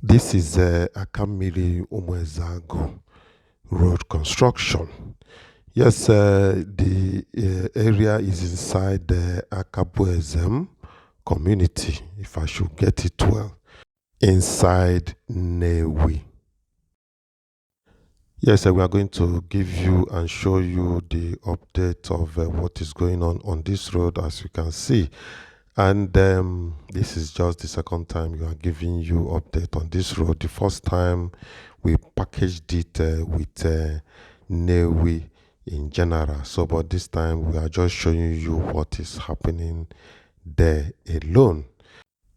This is Akammili Umuezeagu Road construction. Yes, the area is inside the Akabuezem community, if I should get it well, inside Nnewi. Yes, we are going to give you and show you the update of what is going on this road, as you can see. And this is just the second time we are giving you update on this road. The first time we packaged it with Nnewi in general. So, but this time we are just showing you what is happening there alone.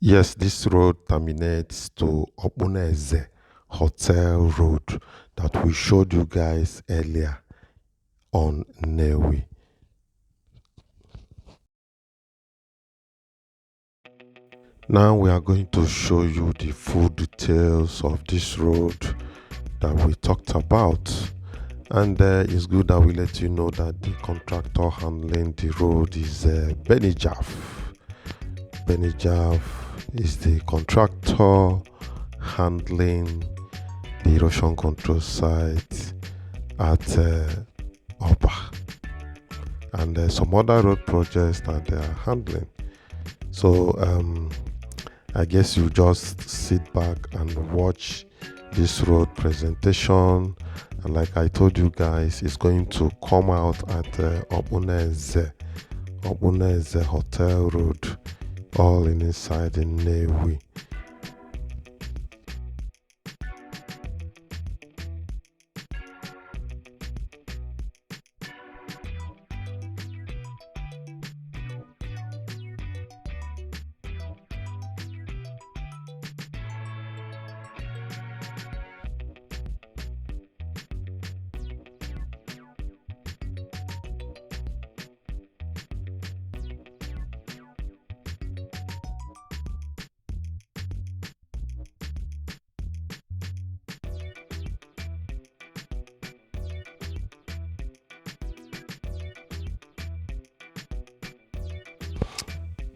Yes, this road terminates to Umuezeagu Hotel Road that we showed you guys earlier on Nnewi. Now we are going to show you the full details of this road that we talked about. And it's good that we let you know that the contractor handling the road is Benijaf. Benijaf is the contractor handling the erosion control site at Awka. And some other road projects that they are handling. So I guess you just sit back and watch this road presentation, and like I told you guys, it's going to come out at Umuezeagu Hotel Road, all inside the Nnewi.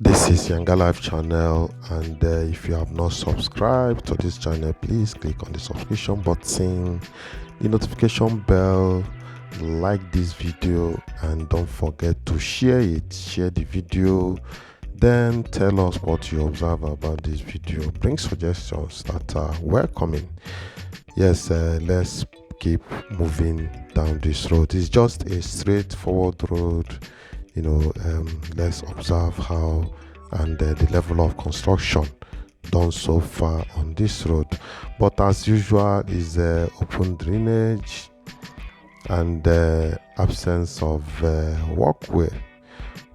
This is YangaLife channel, and if you have not subscribed to this channel, please click on the subscription button, the notification bell, like this video, and don't forget to share it. Share the video, then tell us what you observe about this video. Bring suggestions that are welcoming. Yes, let's keep moving down this road. It's just a straightforward road. Let's observe how and the level of construction done so far on this road. But as usual, is open drainage and absence of walkway.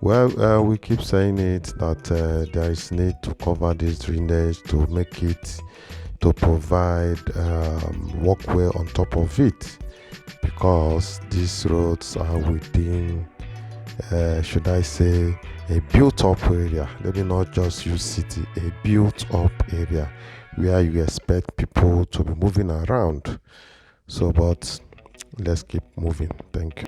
Well, we keep saying it that there is need to cover this drainage to make it, to provide walkway on top of it, because these roads are within should I say, a built-up area. Let me not just use city, a built-up area where you expect people to be moving around. So, but let's keep moving. Thank you.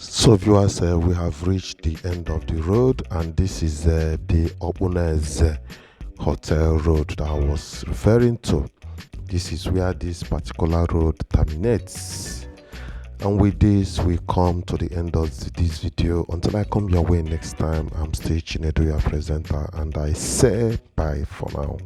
So viewers, we have reached the end of the road, and this is the Umuezeagu Hotel Road that I was referring to. This is where this particular road terminates. And with this, we come to the end of this video. Until I come your way next time, I'm still Chinedu, your presenter, and I say bye for now.